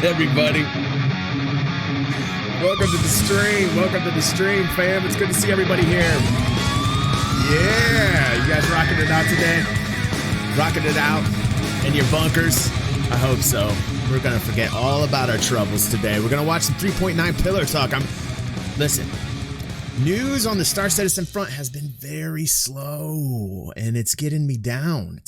Everybody, welcome to the stream. Welcome to the stream, fam. It's good to see everybody here. Yeah, you guys rocking it out today? Rocking it out in your bunkers? I hope so. We're gonna forget all about our troubles today. We're gonna watch some 3.9 Pillar Talk. Listen. News on the Star Citizen front has been very slow, and it's getting me down.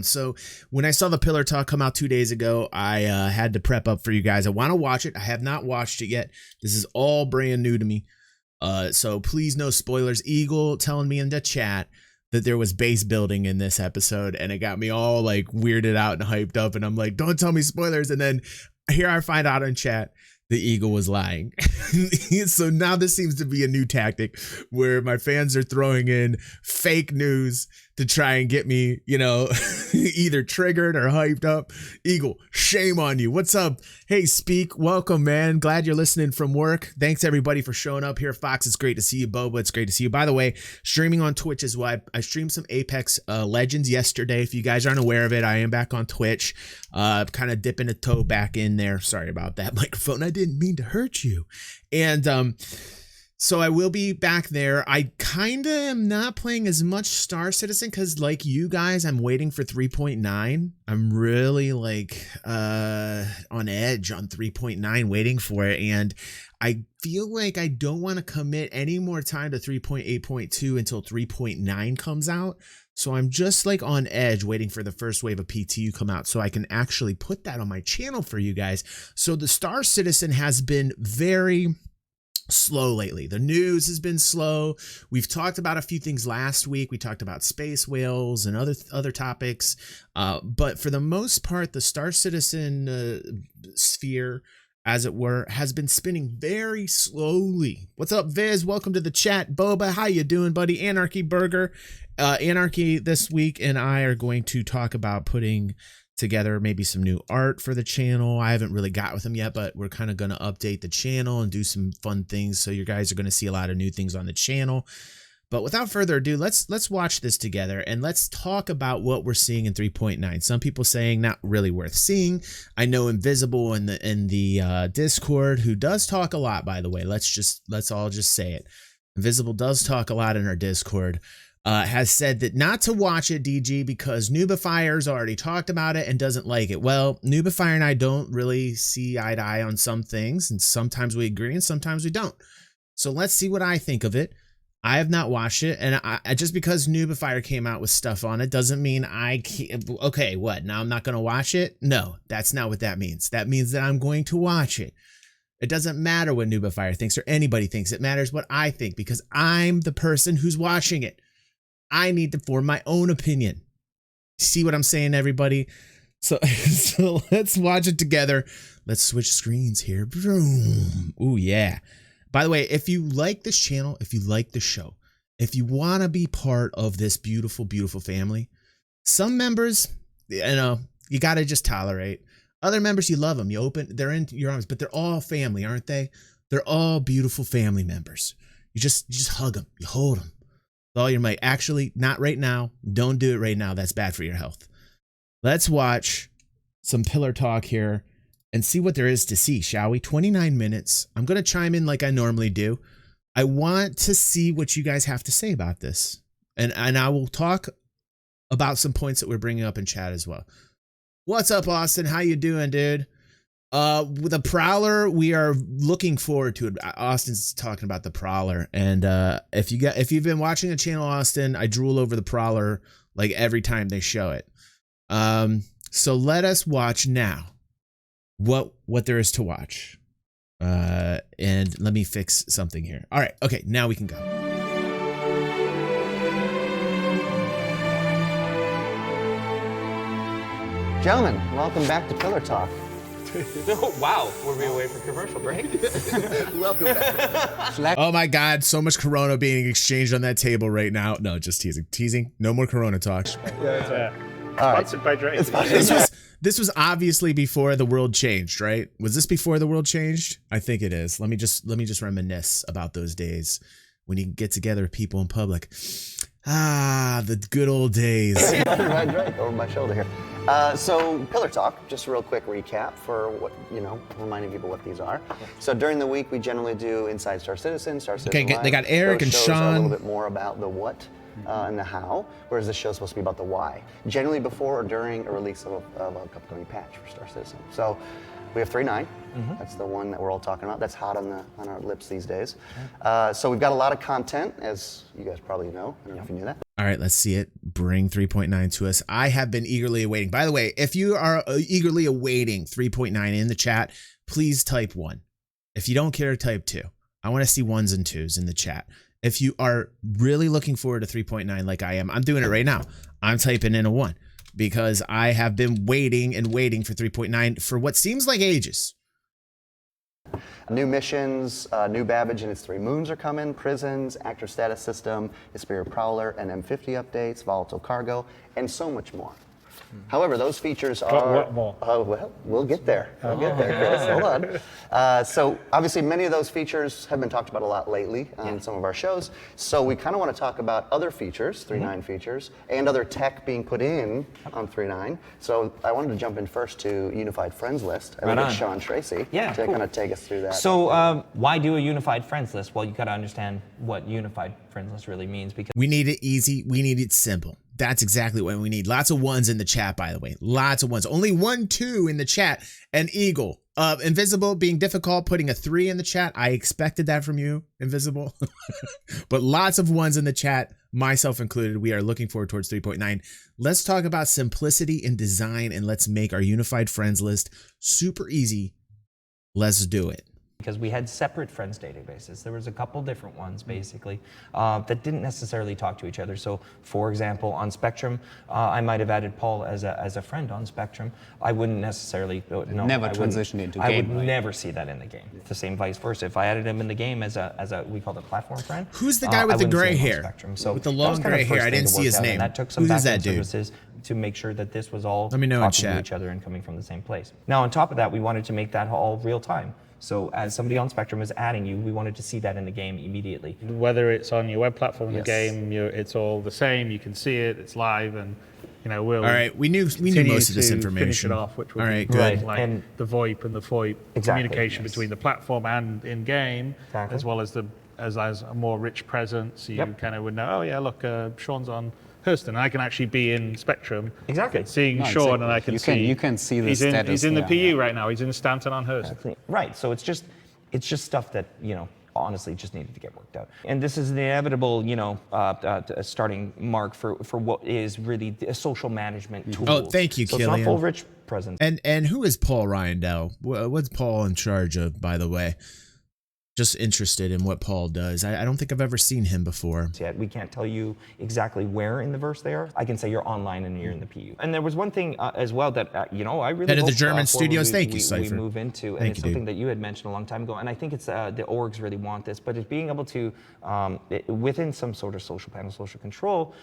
So when I saw the Pillar Talk come out 2 days ago, I had to prep up for you guys. I want to watch it. I have not watched it yet. This is all brand new to me. So please no spoilers. Eagle telling me in the chat that there was base building in this episode, and it got me all like weirded out and hyped up. And I'm like, don't tell me spoilers. And then here I find out in chat the Eagle was lying. So now this seems to be a new tactic where my fans are throwing in fake news to try and get me, either triggered or hyped up. Eagle, shame on you. What's up? Hey, Speak, welcome, man. Glad you're listening from work. Thanks, everybody, for showing up here. Fox, it's great to see you. Boba, it's great to see you. By the way, streaming on Twitch as well. I streamed some Apex Legends yesterday. If you guys aren't aware of it, I am back on Twitch, kind of dipping a toe back in there. Sorry about that microphone. I didn't mean to hurt you. And so I will be back there. I kind of am not playing as much Star Citizen because, like you guys, I'm waiting for 3.9. I'm really on edge on 3.9, waiting for it. And I feel like I don't want to commit any more time to 3.8.2 until 3.9 comes out. So I'm just on edge waiting for the first wave of PTU come out so I can actually put that on my channel for you guys. So the Star Citizen has been very slow lately. The news has been slow. We've talked about a few things last week. We talked about space whales and other topics. But for the most part, the Star Citizen sphere, as it were, has been spinning very slowly. What's up, Viz? Welcome to the chat. Boba, how you doing, buddy? Anarchy Burger. Anarchy this week and I are going to talk about putting together maybe some new art for the channel. I haven't really got with them yet, but we're kind of going to update the channel and do some fun things. So you guys are going to see a lot of new things on the channel. But without further ado, let's watch this together and let's talk about what we're seeing in 3.9. Some people saying not really worth seeing. I know Invisible in the Discord, who does talk a lot, by the way. Let's all just say it. Invisible does talk a lot in our Discord. Has said that not to watch it, DG, because Noobifier's already talked about it and doesn't like it. Well, Noobifier and I don't really see eye to eye on some things, and sometimes we agree and sometimes we don't. So let's see what I think of it. I have not watched it, and I just because Noobifier came out with stuff on it doesn't mean I can't. Okay, what? Now I'm not going to watch it? No, that's not what that means. That means that I'm going to watch it. It doesn't matter what Noobifier thinks or anybody thinks. It matters what I think because I'm the person who's watching it. I need to form my own opinion. See what I'm saying, everybody? So let's watch it together. Let's switch screens here. Ooh, yeah. By the way, if you like this channel, if you like the show, if you want to be part of this beautiful, beautiful family, some members, you got to just tolerate. Other members, you love them. They're in your arms, but they're all family, aren't they? They're all beautiful family members. You just hug them. You hold them. All your might. Actually, not right now. Don't do it right now. That's bad for your health. Let's watch some pillar talk here and see what there is to see, shall we? 29 minutes. I'm going to chime in like I normally do. I want to see what you guys have to say about this. And I will talk about some points that we're bringing up in chat as well. What's up, Austin? How you doing, dude? With the Prowler, we are looking forward to it. Austin's talking about the Prowler, and if you've been watching the channel, Austin, I drool over the Prowler like every time they show it. So let us watch now what there is to watch. And let me fix something here. All right, okay, now we can go. Gentlemen, welcome back to Pillar Talk. Wow, were we away for commercial break? Welcome back. Oh my God, so much Corona being exchanged on that table right now. No, just teasing. Teasing. No more Corona talk. Sponsored by Drake. This was obviously before the world changed, right? Was this before the world changed? I think it is. Let me just reminisce about those days when you get together with people in public. Ah, the good old days. right, over my shoulder here. So Pillar Talk, just a real quick recap for what, reminding people what these are. So during the week, we generally do Inside Star Citizen, Okay, Live. they got Eric and Those shows Sean. are a little bit more about the what and the how, whereas this show's supposed to be about the why. Generally before or during a release of an upcoming patch for Star Citizen. So we have 3.9. That's the one that we're all talking about. That's hot on our lips these days. So we've got a lot of content, as you guys probably know. I don't know if you knew that. All right, let's see it. Bring 3.9 to us. I have been eagerly awaiting. By the way, if you are eagerly awaiting 3.9 in the chat, please type 1. If you don't care, type 2. I want to see 1s and 2s in the chat. If you are really looking forward to 3.9 like I am, I'm doing it right now. I'm typing in a 1 because I have been waiting and waiting for 3.9 for what seems like ages. New missions, new Babbage and its 3 moons are coming, prisons, actor status system, Superior Prowler, and M50 updates, volatile cargo, and so much more. However, those features are... What more? Oh, well, we'll get there. We'll get there, Chris. Hold on. So, obviously, many of those features have been talked about a lot lately on some of our shows. So, we kind of want to talk about other features, 3.9 features, and other tech being put in on 3.9. So, I wanted to jump in first to Unified Friends List. I think it's Sean Tracy to kind of take us through that. So, why do a unified friends list? Well, you got to understand what unified friends list really means, because We need it easy. We need it simple. That's exactly what we need. Lots of ones in the chat, by the way. Lots of ones. Only 1, 2 in the chat. And Eagle. Invisible being difficult, putting a 3 in the chat. I expected that from you, Invisible. But lots of ones in the chat, myself included. We are looking forward towards 3.9. Let's talk about simplicity in design, and let's make our unified friends list super easy. Let's do it. because we had separate friends databases. There was a couple different ones basically that didn't necessarily talk to each other. So for example, on Spectrum, I might have added Paul as a friend on Spectrum. I wouldn't necessarily, never transition into I game. would right? never see that in the game. The same vice versa. If I added him in the game as a we call it platform friend. Who's the guy with I the wouldn't see gray him on hair? Spectrum. So With the that long was kind of gray the hair. first I thing didn't to see work his out, and name. that took some Who is that backend dude? services to make sure that this was all Let me know in talking to chat. each other and coming from the same place. Now on top of that, we wanted to make that all real time. So as somebody on Spectrum is adding you, we wanted to see that in the game immediately. Whether it's on your web platform, the Yes. game, it's all the same. You can see it. It's live, and we'll. All right, we knew continue most of this to information. Finish it off, which will All be right, great, good. Right. like And- the VoIP and the FOIP Exactly, communication yes. between the platform and in game, Exactly. as well as as a more rich presence. You Yep. kind of would know. Oh yeah, look, Sean's on Hurston. I can actually be in Spectrum. Exactly. Seeing No, Sean, exactly. and I can You see. can- you can see the he's status He's in the there, PU yeah. right now. He's in Stanton on Hurston. Right. So it's just stuff that honestly just needed to get worked out. And this is the inevitable starting mark for what is really a social management tool. Oh, thank you, so it's not Killian. full rich presence. And who is Paul Ryandell? What's Paul in charge of, by the way? Just interested in what Paul does. I don't think I've ever seen him before. Yet we can't tell you exactly where in the verse they are. I can say you're online and you're in the PU. And there was one thing as well that I really Head of the hope, German forward studios. Thank you, we Cypher. move into, and Thank it's you, something dude. that you had mentioned a long time ago. And I think it's the orgs really want this, but it's being able to within some sort of social panel, social control,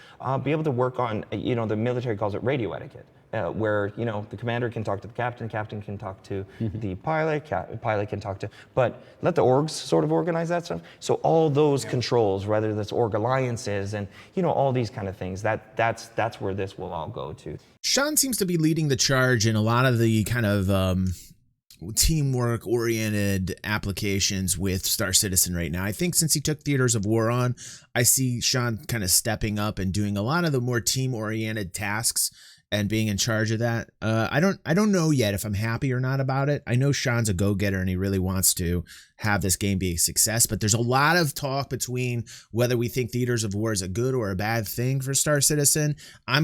be able to work on the military calls it radio etiquette. Where the commander can talk to the captain can talk to the pilot, pilot can talk to, but let the orgs sort of organize that stuff. So all those controls, whether that's org alliances and all these kind of things, that's where this will all go to. Sean seems to be leading the charge in a lot of the kind of teamwork oriented applications with Star Citizen right now. I think since he took Theaters of War on, I see Sean kind of stepping up and doing a lot of the more team oriented tasks and being in charge of that. I don't know yet if I'm happy or not about it. I know Sean's a go-getter and he really wants to have this game be a success, but there's a lot of talk between whether we think Theaters of War is a good or a bad thing for Star Citizen. I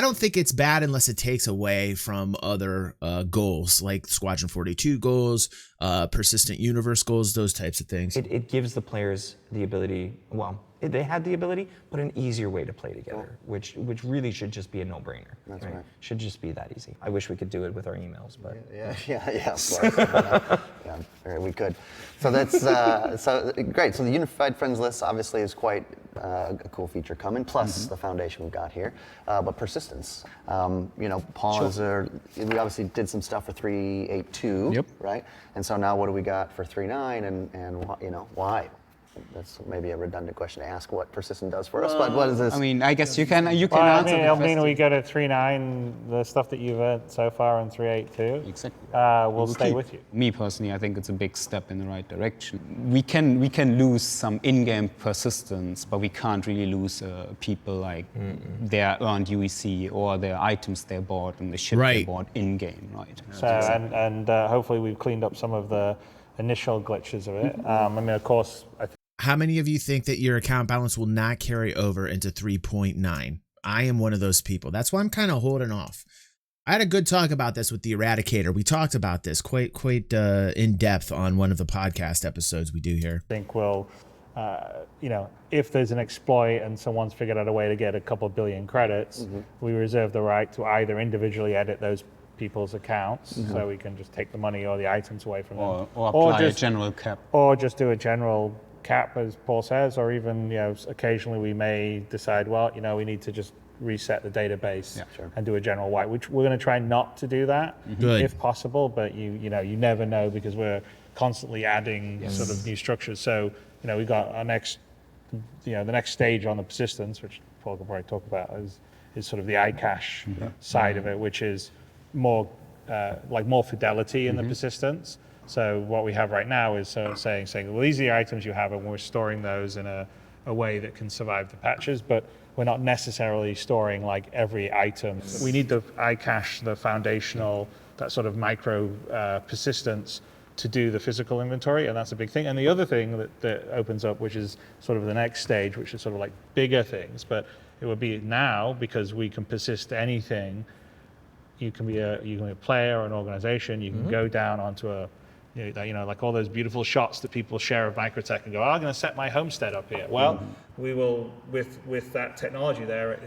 don't think it's bad unless it takes away from other goals like Squadron 42 goals, persistent universe goals, those types of things. It gives the players the ability, they had the ability, but an easier way to play together, which really should just be a no-brainer. That's right. Should just be that easy. I wish we could do it with our emails, but Yeah, of course. Yeah, we could. So that's so great. So the Unified Friends list obviously is quite a cool feature coming. Plus the foundation we've got here, but persistence. Paul we obviously did some stuff for 3.8.2, Yep. right? And so now what do we got for 3.9 and why? That's maybe a redundant question to ask what persistent does for us, but what is this? I mean, I guess you can Well, answer the I mean, question. we go to 3.9, the stuff that you've earned so far in 3.8.2. Exactly. Will stay keep- with you. Me personally, I think it's a big step in the right direction. We can lose some in-game persistence, but we can't really lose people like their earned UEC or their items they bought and the ship they Right. bought in-game, right? So, and hopefully we've cleaned up some of the initial glitches of it. I mean, of course, I think How many of you think that your account balance will not carry over into 3.9? I am one of those people. That's why I'm kind of holding off. I had a good talk about this with the Eradicator. We talked about this quite in depth on one of the podcast episodes we do here. we'll, if there's an exploit and someone's figured out a way to get a couple billion credits, we reserve the right to either individually edit those people's accounts, so we can just take the money or the items away from them, or apply a general cap. or just do a general cap, as Paul says, or even occasionally we may decide, well, we need to just reset the database and do a general white, which we're going to try not to do that if possible, but you never know, because we're constantly adding sort of new structures. So we've got our next the next stage on the persistence, which Paul can probably talk about, is sort of the iCache side of it, which is more more fidelity in the persistence. So what we have right now is saying, well, these are the items you have, and we're storing those in a way that can survive the patches, but we're not necessarily storing every item. We need the iCache, the foundational, that sort of micro persistence to do the physical inventory, and that's a big thing. And the other thing that opens up, which is sort of the next stage, which is sort of bigger things, but it would be now, because we can persist anything. You can be a player or an organization. You can go down onto all those beautiful shots that people share of Microtech and go, I'm going to set my homestead up here. Well, we will, with that technology there,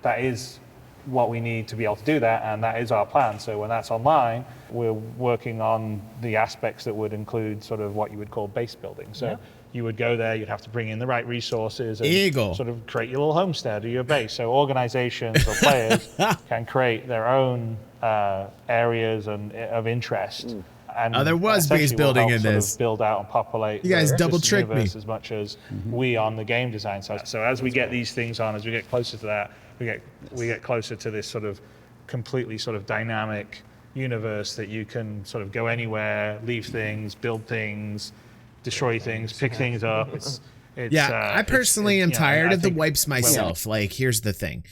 that is what we need to be able to do that, and that is our plan. So when that's online, we're working on the aspects that would include sort of what you would call base building. So you would go there, you'd have to bring in the right resources and sort of create your little homestead or your base. So organizations or players can create their own areas of interest. And there was base building in sort this. Of build out and populate. You guys double tricked me as much as we on the game design side. So as we get these things on, as we get closer to that, we get closer to this sort of completely sort of dynamic universe that you can sort of go anywhere, leave things, build things, destroy things, pick things up. I personally am tired of the wipes myself. Here's the thing.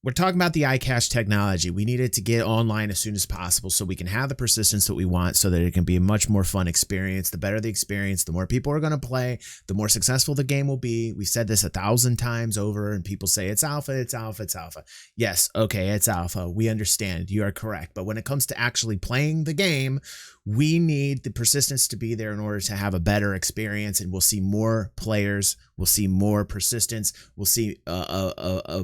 We're talking about the iCache technology. We need it to get online as soon as possible so we can have the persistence that we want, so that it can be a much more fun experience. The better the experience, the more people are going to play, the more successful the game will be. We've said this 1,000 times over, and people say it's alpha, it's alpha, it's alpha. Yes, okay, it's alpha. We understand. You are correct. But when it comes to actually playing the game, we need the persistence to be there in order to have a better experience, and we'll see more players. We'll see more persistence. We'll see a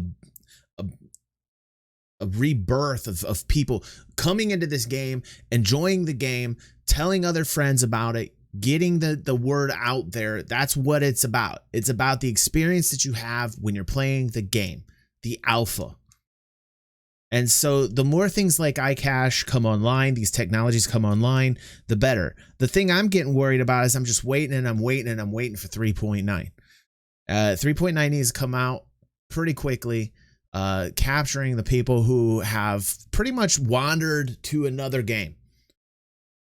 rebirth of people coming into this game, enjoying the game, telling other friends about it, getting the word out there. That's what it's about. It's about the experience that you have when you're playing the game, the alpha. And so the more things like iCache come online, these technologies come online, the better. The thing I'm getting worried about is I'm just waiting and I'm waiting and I'm waiting for 3.9. 3.9 needs to come out pretty quickly. Capturing the people who have pretty much wandered to another game.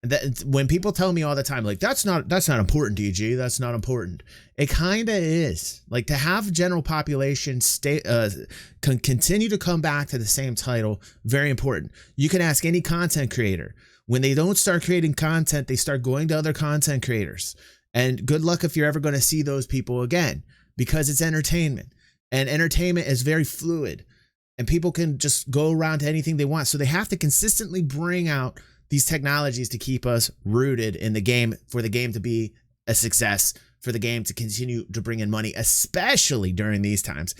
That when people tell me all the time, that's not important, DG, that's not important. It kind of is. To have general population continue to come back to the same title, very important. You can ask any content creator. When they don't start creating content, they start going to other content creators. And good luck if you're ever going to see those people again, because it's entertainment. And entertainment is very fluid, and people can just go around to anything they want. So they have to consistently bring out these technologies to keep us rooted in the game, for the game to be a success, for the game to continue to bring in money, especially during these times.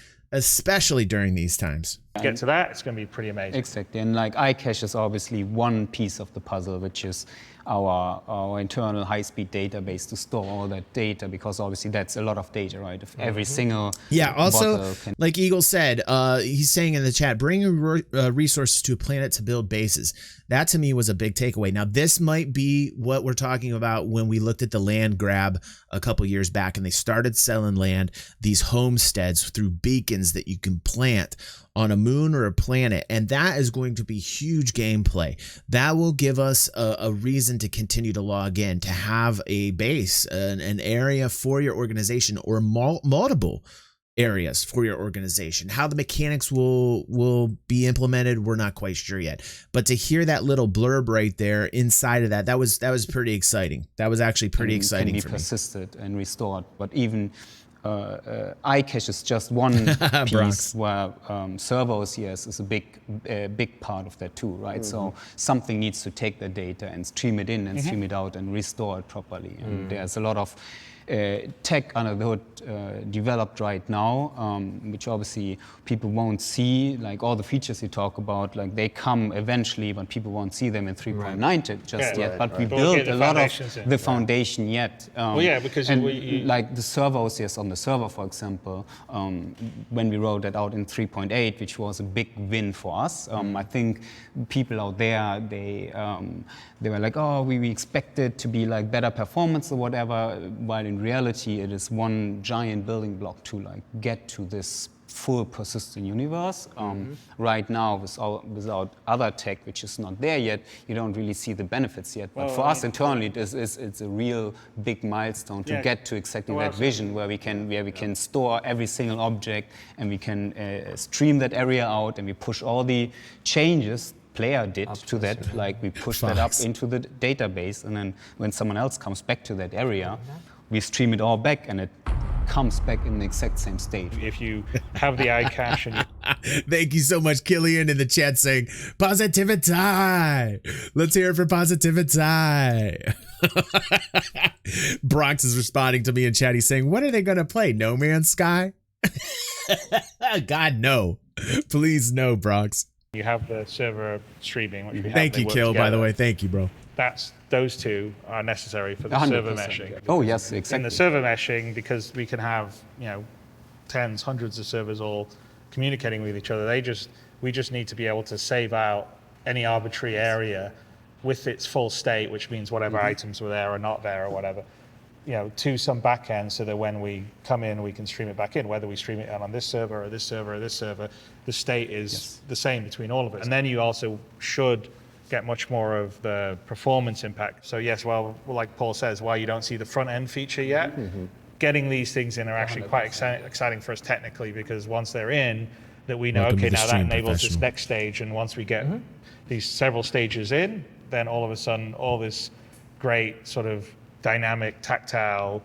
Get to that, it's going to be pretty amazing. Exactly, and iCache is obviously one piece of the puzzle, which is our internal high-speed database to store all that data, because obviously that's a lot of data, right? If every single also, like Eagle said, he's saying in the chat, bring resources to a planet to build bases. That to me was a big takeaway. Now this might be what we're talking about when we looked at the land grab a couple years back, and they started selling land, these homesteads through beacons that you can plant on a moon or a planet, and that is going to be huge gameplay. That will give us a reason to continue to log in, to have a base, an area for your organization, or multiple areas for your organization. How the mechanics will be implemented, we're not quite sure yet. But to hear that little blurb right there inside of that was pretty exciting. That was actually pretty exciting for me. Can be persisted and restored, but even iCache is just one Bronx. piece where server OCS is a big part of that too, right? So something needs to take the data and stream it in and stream it out and restore it properly. And there's a lot of tech under the hood developed right now, which obviously people won't see, like all the features you talk about, like they come eventually, but people won't see them in 3.9 just yet. But we built a lot of the foundation yet. Because like the server OCS on the server, for example, when we rolled that out in 3.8, which was a big win for us. I think people out there, they were like, oh, we expected to be like better performance or whatever, while in reality it is one giant building block to like get to this full persistent universe. Right now, without other tech, which is not there yet, you don't really see the benefits yet. But for us internally, it's a real big milestone to get to exactly that vision where we can store every single object and we can stream that area out and we push all the changes player did to that, like we push that up into the database, and then when someone else comes back to that area, we stream it all back and it comes back in the exact same state. If you have the iCache and Thank you so much, Killian, in the chat saying, positivity. Let's hear it for positivity. Bronx is responding to me in chat. He's saying, what are they going to play? No Man's Sky? God, no. Please, no, Bronx. you have the server streaming, which we have. Thank They you, work Kill, by together. the way. Thank you, bro. Those two are necessary for the 100%. server meshing. Oh yes, exactly. In the server meshing, because we can have tens, hundreds of servers all communicating with each other. We just need to be able to save out any arbitrary area with its full state, which means whatever items were there or not there or whatever, to some backend, so that when we come in, we can stream it back in. Whether we stream it on this server or this server or this server, the state is the same between all of us. And then you also should get much more of the performance impact. So yes, well, like Paul says, while you don't see the front end feature yet, getting these things in are actually quite exciting for us technically, because once they're in, that we know, Welcome to okay, the now that stream, enables this professional. next stage, and once we get these several stages in, then all of a sudden, all this great sort of dynamic, tactile,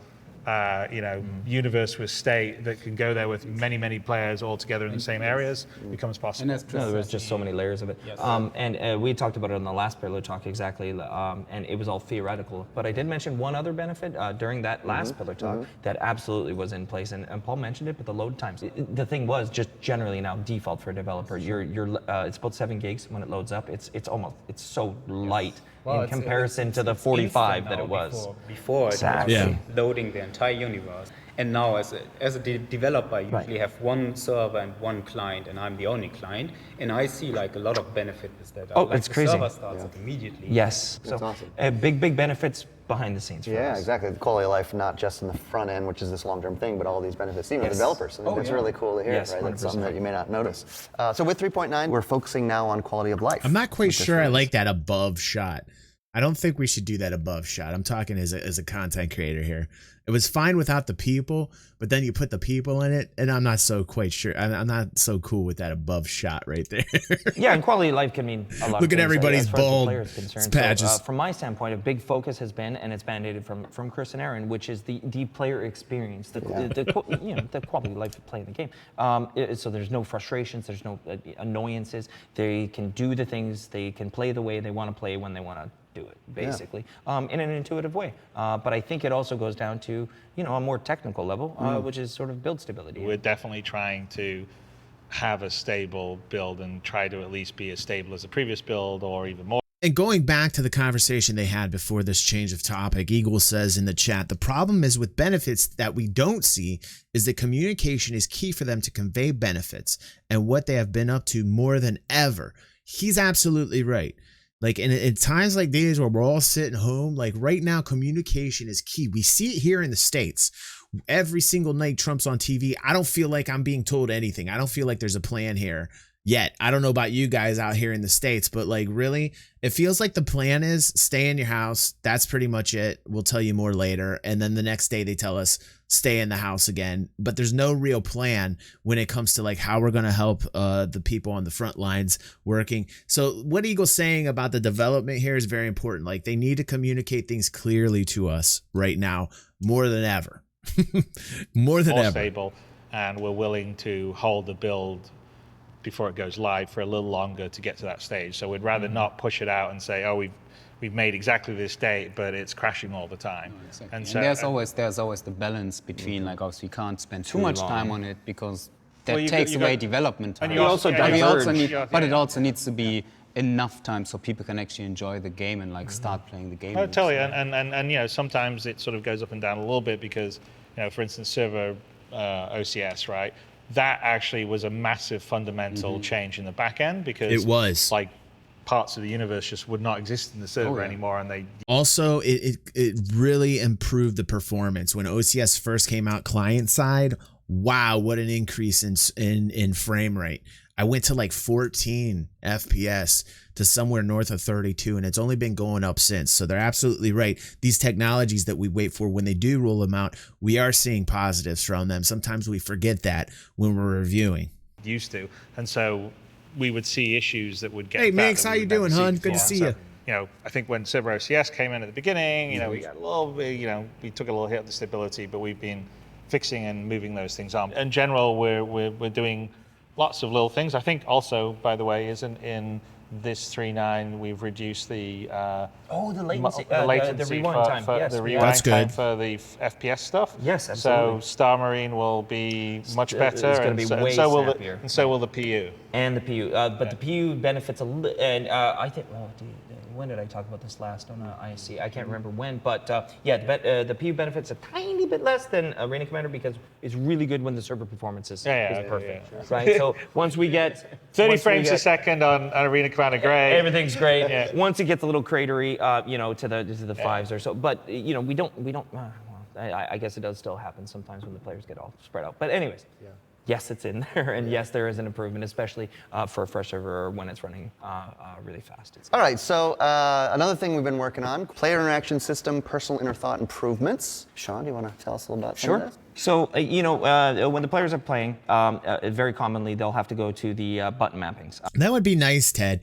universe with state that can go there with many, many players all together in the same areas becomes possible. No, there's just so many layers of it. And we talked about it in the last Pillow Talk exactly, and it was all theoretical. But I did mention one other benefit during that last Pillow Talk that absolutely was in place, and Paul mentioned it, but the load times. The thing was just generally now default for a developer. It's about 7 gigs when it loads up. It's so light in comparison to the 45 that it was. Before Exactly. it was loading the entire universe. And now as a developer, you usually have one server and one client, and I'm the only client. And I see like a lot of benefit with that. Oh, like it's the crazy. server starts up immediately. Yes. That's So awesome. big benefits behind the scenes for Yeah, us. exactly. The quality of life, not just in the front end, which is this long-term thing, but all these benefits, even the developers. I think that's really cool to hear, Yes, right? That's something 100%. that you may not notice. So with 3.9, we're focusing now on quality of life. I'm not quite with this sure I release. like that above shot. I don't think we should do that above shot. I'm talking as a content creator here. It was fine without the people, but then you put the people in it, and I'm not so quite sure. I'm not so cool with that above shot right there. Yeah, and quality of life can mean a lot. Look of at things everybody's as far as the bald player is concerned. patches. So, from my standpoint, a big focus has been, and it's mandated from Chris and Aaron, which is the player experience, the quality of life of playing the game. So there's no frustrations, there's no annoyances. They can do the things, they can play the way they want to play when they want to do it, basically, in an intuitive way. But I think it also goes down to a more technical level, which is sort of build stability. We're definitely trying to have a stable build and try to at least be as stable as the previous build or even more. And going back to the conversation they had before this change of topic, Eagle says in the chat, the problem is with benefits that we don't see is that communication is key for them to convey benefits and what they have been up to more than ever. He's absolutely right. Like in times like these where we're all sitting home, like right now, communication is key. We see it here in the States. Every single night Trump's on TV. I don't feel like I'm being told anything. I don't feel like there's a plan here yet. I don't know about you guys out here in the States, but like really, it feels like the plan is stay in your house. That's pretty much it. We'll tell you more later. And then the next day they tell us stay in the house again. But there's no real plan when it comes to like how we're going to help the people on the front lines working. So what Eagle's saying about the development here is very important. Like they need to communicate things clearly to us right now more than ever. More than more ever. stable, and we're willing to hold the build before it goes live for a little longer to get to that stage. So we'd rather not push it out and say, oh, we've made exactly this date, but it's crashing all the time. Exactly. And And there's always the balance between like obviously you can't spend too much time on it because that Well, takes you away got- development time. and you also but we also diverge. need, Yeah, but it yeah. also needs to be enough time so people can actually enjoy the game and like start playing the game. I'll tell you, and you know, sometimes it sort of goes up and down a little bit because, you know, for instance, server OCS, right? That actually was a massive fundamental change in the back end because It was. like parts of the universe just would not exist in the server anymore, and they Also, it really improved the performance when OCS first came out client side. Wow, what an increase in frame rate. I went to like 14 FPS to somewhere north of 32, and it's only been going up since. So they're absolutely right. These technologies that we wait for, when they do roll them out, we are seeing positives from them. Sometimes we forget that when we're reviewing. used to, and so we would see issues that would get. Hey, that Mix, that how we you would never doing, see hun? Good to before. see So, you. You know, I think when Server OCS came in at the beginning, you know, we got a little bit, you know, we took a little hit of the stability, but we've been fixing and moving those things on. In general, we're doing lots of little things. I think also, by the way, isn't in this 3.9 we've reduced the the latency, the the rewind time. for Yes, the we rewind That's time good. for the FPS stuff. Yes, absolutely. So Star Marine will be much It's better, gonna and be so, way and so will snappier. so will the PU. And the PU, but the PU benefits a little, and I think, when did I talk about this last on ISC? I can't remember when, but the PU benefits a tiny bit less than Arena Commander because it's really good when the server performance is perfect, right? So once we get 30 once we frames a get- second on Arena Commander Grey. everything's great. Yeah. Once it gets a little cratery, you know, to the fives or so, but you know, we don't. Well, I guess it does still happen sometimes when the players get all spread out. But anyways. Yes, it's in there, and yes, there is an improvement, especially for a fresh server when it's running really fast. All right, so another thing we've been working on, player interaction system, personal inner thought improvements. Sean, do you want to tell us a little about some of this? So, you know, when the players are playing, very commonly they'll have to go to the button mappings. That would be nice, Ted.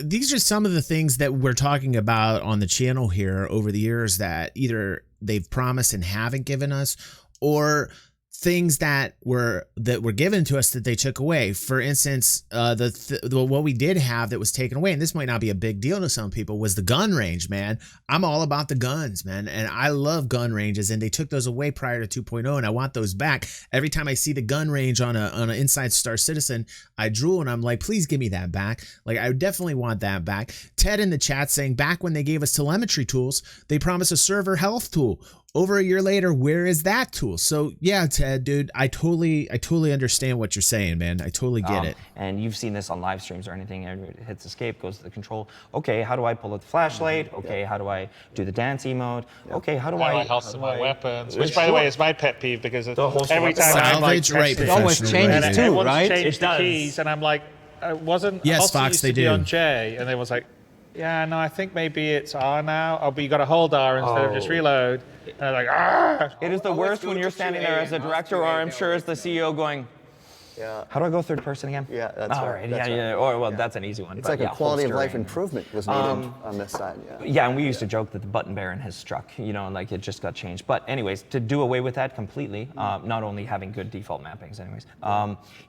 These are some of the things that we're talking about on the channel here over the years that either they've promised and haven't given us, or things that were given to us that they took away. For instance, what we did have that was taken away, and this might not be a big deal to some people, was the gun range, man. I'm all about the guns, man, and I love gun ranges, and they took those away prior to 2.0, and I want those back. Every time I see the gun range on an Inside Star Citizen, I drool, and I'm like, please give me that back. Like, I definitely want that back. Ted in the chat saying, back when they gave us telemetry tools, they promised a server health tool. Over a year later, where is that tool? So yeah, Ted, dude, I totally understand what you're saying, man. I totally get it. And you've seen this on live streams or anything. It hits escape, goes to the control. Okay, how do I pull out the flashlight? Okay, how do I do the dance emote? Okay, how do I holster my weapons? Which, by the way, is my pet peeve because holster every weapons. time I'm like, Salvage, right, texting- It always professional, changes right. too, everyone's right? changed It the does. keys, and I'm like, wasn't Yes, holster Fox, used they to be do. on J, and they was like, yeah, no, I think maybe it's R now. Oh, but you got to hold R instead of just reload. And I'm like, ah. It is the worst when you're standing there as a director, or I'm sure as the CEO going, Yeah. how do I go third person again? Yeah, that's All right, right, that's yeah. right. Or, well, that's an easy one. It's but like yeah, a quality of life holstering. improvement was needed on this side. Yeah. Yeah, and we used to joke that the button baron has struck, you know, and like it just got changed. But anyways, to do away with that completely, not only having good default mappings anyways,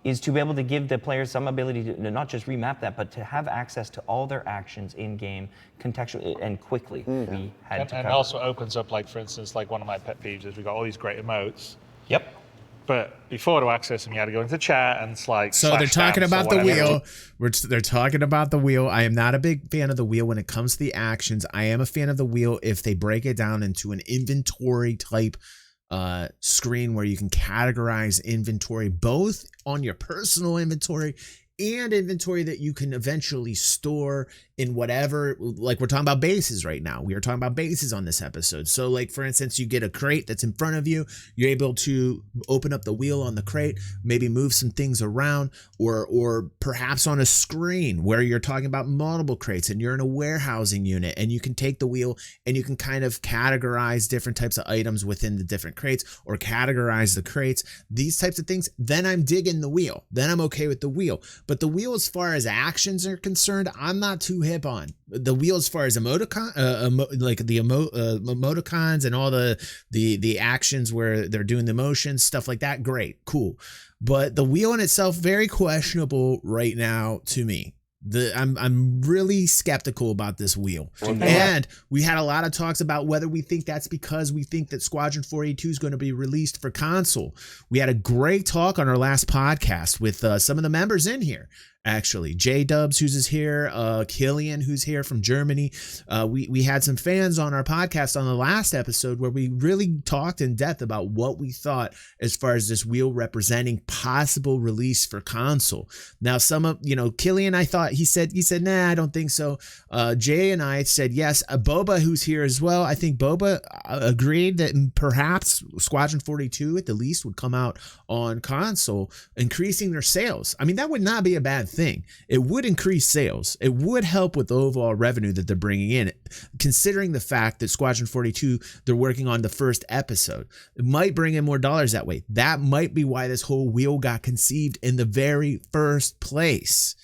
is to be able to give the players some ability to not just remap that, but to have access to all their actions in-game contextually and quickly. We had And to cover. also opens up, like, for instance, like one of my pet peeves is we got all these great emotes. Yep. But before to access them, you had to go into chat and it's like. So they're slash talking dance or about the whatever. wheel. They're talking about the wheel. I am not a big fan of the wheel when it comes to the actions. I am a fan of the wheel if they break it down into an inventory type screen where you can categorize inventory both on your personal inventory and inventory that you can eventually store in whatever, like we're talking about bases right now. We are talking about bases on this episode. So like, for instance, you get a crate that's in front of you. You're able to open up the wheel on the crate, maybe move some things around, or perhaps on a screen where you're talking about multiple crates and you're in a warehousing unit and you can take the wheel and you can kind of categorize different types of items within the different crates or categorize the crates, these types of things. Then I'm digging the wheel. Then I'm okay with the wheel. But the wheel, as far as actions are concerned, I'm not too hip on. The wheel as far as emoticons and all the actions where they're doing the motions, stuff like that, great, cool. But the wheel in itself, very questionable right now to me. I'm really skeptical about this wheel. And we had a lot of talks about whether we think that's because we think that Squadron 482 is going to be released for console. We had a great talk on our last podcast with some of the members in here. Actually, J-Dubs, who's here, Killian, who's here from Germany. We had some fans on our podcast on the last episode where we really talked in depth about what we thought as far as this wheel representing possible release for console. Now, Killian, I thought he said, nah, I don't think so. Jay and I said yes. Boba, who's here as well, I think Boba agreed that perhaps Squadron 42 at the least would come out on console, increasing their sales. I mean, that would not be a bad thing. It would increase sales. It would help with the overall revenue that they're bringing in, considering the fact that Squadron 42, they're working on the first episode. It might bring in more dollars that way. That might be why this whole wheel got conceived in the very first place.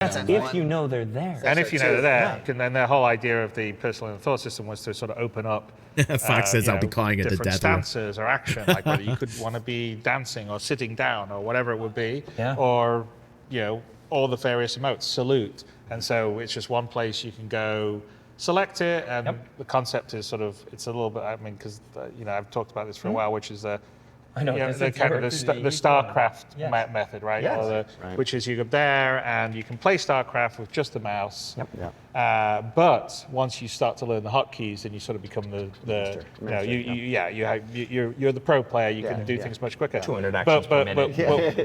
That's if you know they're there. And if you know they're there, and then the whole idea of the personal thought system was to sort of open up Fox says I'll be calling it the different death wheel. stances or action, like whether you could want to be dancing or sitting down or whatever it would be, Yeah. or all the various emotes, salute. And so it's just one place you can go select it, and the concept is sort of, it's a little bit, I mean, because I've talked about this for a while, which is I know, the kind of the StarCraft method, right? Yes. Or which is you go there and you can play StarCraft with just a mouse. Yep. But once you start to learn the hotkeys, then you sort of become you're the pro player. You can do things much quicker. 200 actions per minute.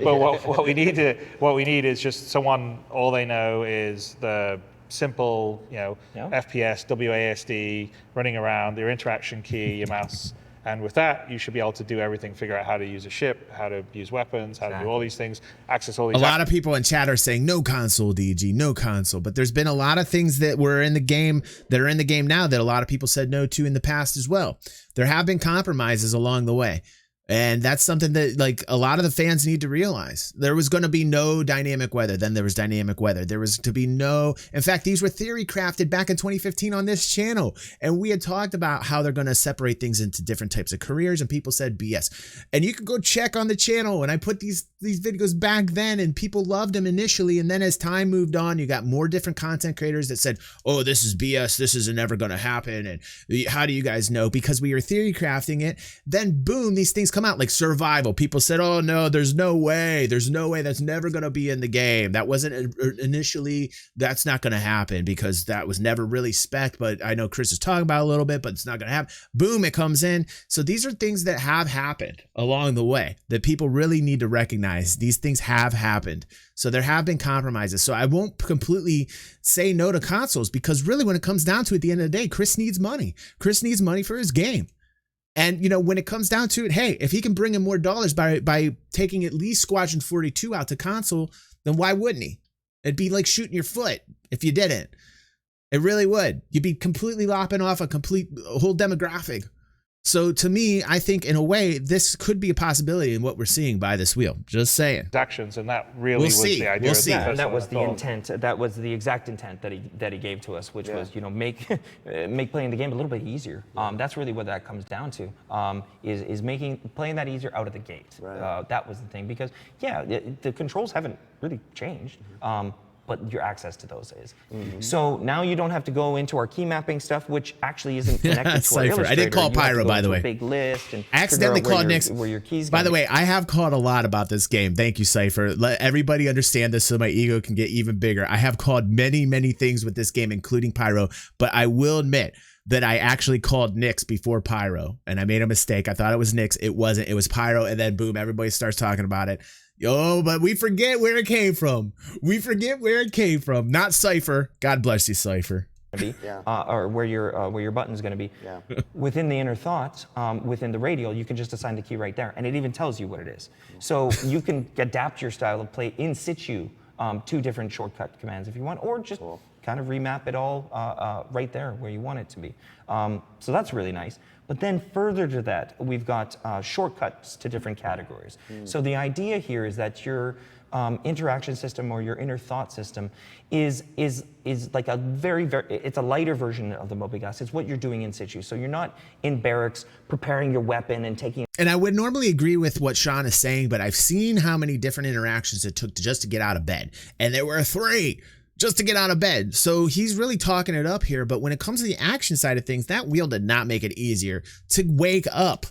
But what we need is just someone. All they know is the simple, FPS, WASD, running around, your interaction key, your mouse. And with that, you should be able to do everything, figure out how to use a ship, how to use weapons, how to do all these things, access all these... A lot of people in chat are saying, no console, DG, no console. But there's been a lot of things that were in the game, that are in the game now, that a lot of people said no to in the past as well. There have been compromises along the way. And that's something that, like, a lot of the fans need to realize. There was going to be no dynamic weather. Then there was dynamic weather. There was to be no... In fact, these were theory crafted back in 2015 on this channel. And we had talked about how they're going to separate things into different types of careers. And people said BS. And you can go check on the channel. And I put these videos back then, and people loved them initially. And then as time moved on, you got more different content creators that said, oh, this is BS. This is never going to happen. And how do you guys know? Because we were theory crafting it. Then, boom, these things come out, like survival. People said, oh no, there's no way that's never going to be in the game. That wasn't initially, that's not going to happen because that was never really spec'd, but I know Chris is talking about it a little bit, but it's not going to happen. Boom, it comes in. So these are things that have happened along the way that people really need to recognize. These things have happened. So there have been compromises. So I won't completely say no to consoles, because really when it comes down to it, at the end of the day, Chris needs money. Chris needs money for his game. And, when it comes down to it, hey, if he can bring in more dollars by taking at least Squadron 42 out to console, then why wouldn't he? It'd be like shooting your foot if you didn't. It really would. You'd be completely lopping off a whole demographic. So to me, I think in a way, this could be a possibility in what we're seeing by this wheel. Just saying. Actions, and that really was the idea. We'll see. And that was the intent. That was the exact intent that he gave to us, which was, make playing the game a little bit easier. That's really what that comes down to. Is playing that easier out of the gate. Right. That was the thing, because the controls haven't really changed. But your access to those is. So now you don't have to go into our key mapping stuff, which actually isn't connected to our Illustrator. I did call Pyro, by the way. Big list and I accidentally called Nick's. Where your keys. By the way, I have called a lot about this game. Thank you, Cypher. Let everybody understand this so my ego can get even bigger. I have called many, many things with this game, including Pyro, but I will admit that I actually called Nyx before Pyro, and I made a mistake. I thought it was Nyx. It wasn't. It was Pyro, and then boom, everybody starts talking about it. But we forget where it came from. Not Cypher. God bless you, Cypher. Or where your button's going to be. Yeah. Within the inner thought, within the radial, you can just assign the key right there, and it even tells you what it is. So you can adapt your style of play in situ to different shortcut commands if you want, or just kind of remap it all right there where you want it to be. So that's really nice. But then further to that, we've got shortcuts to different categories. So the idea here is that you're interaction system or your inner thought system is like a very, it's a lighter version of the Mobigas. It's what you're doing in situ. So you're not in barracks preparing your weapon and taking. And I would normally agree with what Sean is saying, but I've seen how many different interactions it took just to get out of bed. And there were 3 just to get out of bed. So he's really talking it up here. But when it comes to the action side of things, that wheel did not make it easier to wake up.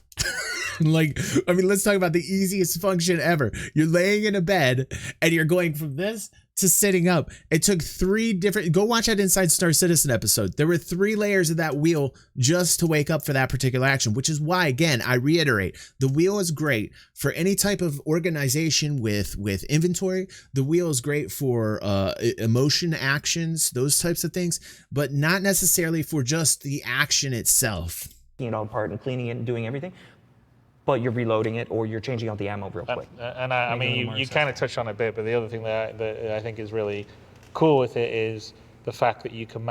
Like, I mean, let's talk about the easiest function ever. You're laying in a bed and you're going from this to sitting up. It took 3 different, go watch that Inside Star Citizen episode. There were 3 layers of that wheel just to wake up for that particular action, which is why, again, I reiterate, the wheel is great for any type of organization with inventory. The wheel is great for emotion actions, those types of things, but not necessarily for just the action itself. It all apart and cleaning it and doing everything, but you're reloading it or you're changing out the ammo real quick. And I mean, you kind of touched on it a bit, but the other thing that I think is really cool with it is the fact that you can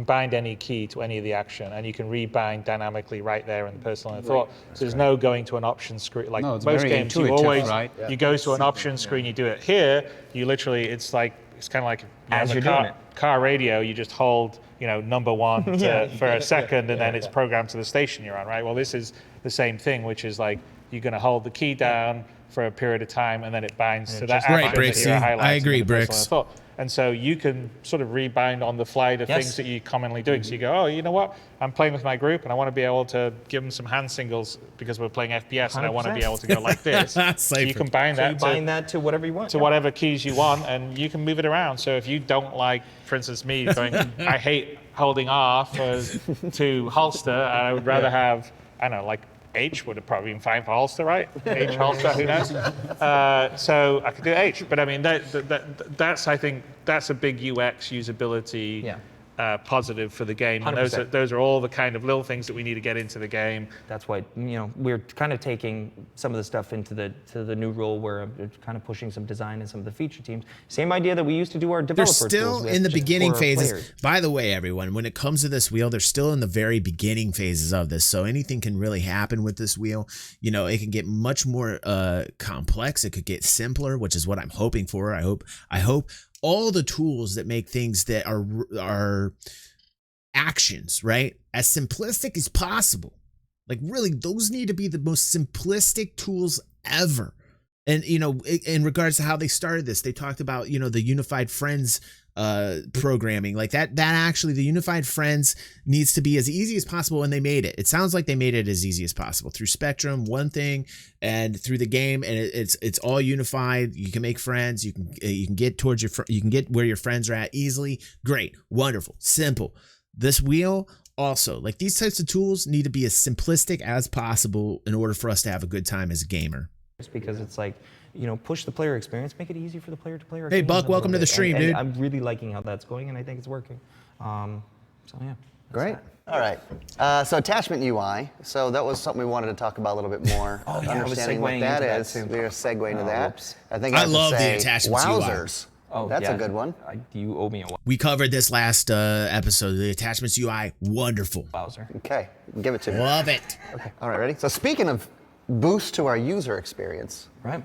bind any key to any of the action, and you can rebind dynamically right there in the personal thought. So there's no going to an option screen. Like most games, you always you go to an option screen, you do it. Here, you literally, it's kind of like as you're doing it. Car radio, you just hold, number 1 for a second, and then it's programmed to the station you're on, right? Well, this is the same thing, which is like you're going to hold the key down for a period of time, and then it binds to that action. Right, Bricks. I agree, Bricks. And so you can sort of rebind on the fly to things that you're commonly doing. So you go, oh, you know what? I'm playing with my group, and I want to be able to give them some hand singles because we're playing FPS, 100%. And I want to be able to go like this. So you can bind that to whatever you want. To whatever keys you want, and you can move it around. So if you don't like, for instance, me going, I hate holding R to holster, and I would rather have, I don't know, like H would have probably been fine for holster, right? H holster, who knows? So I could do H, but I mean, that's I think that's a big UX usability positive for the game. And those are all the kind of little things that we need to get into the game. That's why we're kind of taking some of the stuff into the new role where we're kind of pushing some design and some of the feature teams. Same idea that we used to do our developer tools. They're still in the beginning phases. By the way, everyone, when it comes to this wheel, they're still in the very beginning phases of this. So anything can really happen with this wheel. It can get much more complex. It could get simpler, which is what I'm hoping for. I hope all the tools that make things that are actions, right, as simplistic as possible. Like, really, those need to be the most simplistic tools ever. And, in regards to how they started this, they talked about, the Unified Friends programming like that actually the Unified Friends needs to be as easy as possible, and they made it. It sounds like they made it as easy as possible through Spectrum, one thing, and through the game, and it's all unified. You can make friends, you can get towards you can get where your friends are at easily. Great, wonderful, simple. This wheel also, like, these types of tools need to be as simplistic as possible in order for us to have a good time as a gamer. Because it's like, push the player experience, make it easy for the player to play. Hey, Buck, welcome to the stream, dude. I'm really liking how that's going, and I think it's working. So yeah. Great. All right. So attachment UI. So that was something we wanted to talk about a little bit more. Understanding what that is. We're segueing to that. Whoops. I think I love the attachments UI. Wowzers. Oh, that's a good one. You owe me a We covered this last episode. The attachments UI, wonderful. Wowzer. Okay, give it to me. Love it. Okay. All right, ready? So speaking of boost to our user experience, right?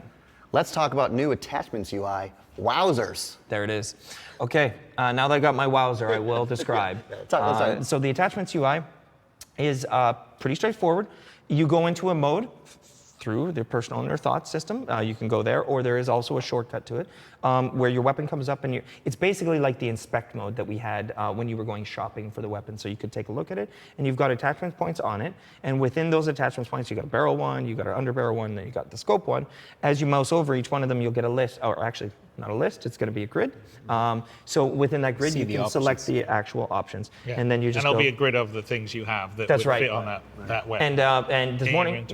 Let's talk about new attachments UI. Wowzers. There it is. Okay, now that I got my wowzer, I will describe. So the attachments UI is pretty straightforward. You go into a mode through the personal inner thought system. You can go there, or there is also a shortcut to it where your weapon comes up, and it's basically like the inspect mode that we had when you were going shopping for the weapon. So you could take a look at it, and you've got attachment points on it, and within those attachment points, you got a barrel one, you got an under barrel one, then you got the scope one. As you mouse over each one of them, you'll get a list, or actually not a list, it's going to be a grid. So within that grid, you can select the actual options, and then you just it'll be a grid of the things you have that would fit on that weapon. And this morning,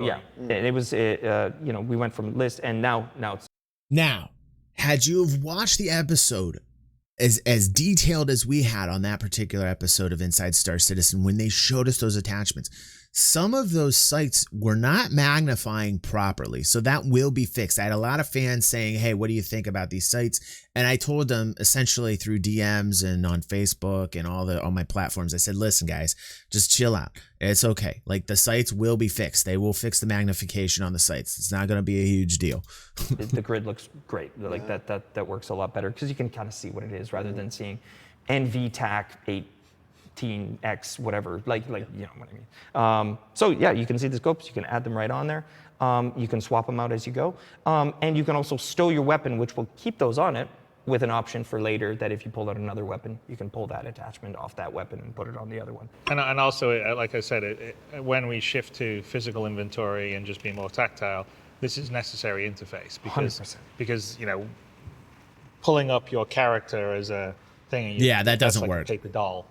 it was we went from list, and now it's. Now, had you have watched the episode as detailed as we had on that particular episode of Inside Star Citizen, when they showed us those attachments, some of those sites were not magnifying properly. So that will be fixed. I had a lot of fans saying, hey, what do you think about these sites? And I told them essentially through DMs and on Facebook and all my platforms, I said, listen, guys, just chill out. It's okay. Like, the sites will be fixed. They will fix the magnification on the sites. It's not going to be a huge deal. The grid looks great. Like that works a lot better because you can kind of see what it is rather than seeing NVTAC 18X whatever. Like you know what I mean. So yeah, you can see the scopes. You can add them right on there. You can swap them out as you go, and you can also stow your weapon, which will keep those on it, with an option for later that if you pull out another weapon, you can pull that attachment off that weapon and put it on the other one. And also, like I said, when we shift to physical inventory and just be more tactile, this is necessary interface because you know, pulling up your character as a thing. That doesn't like work. A paper doll,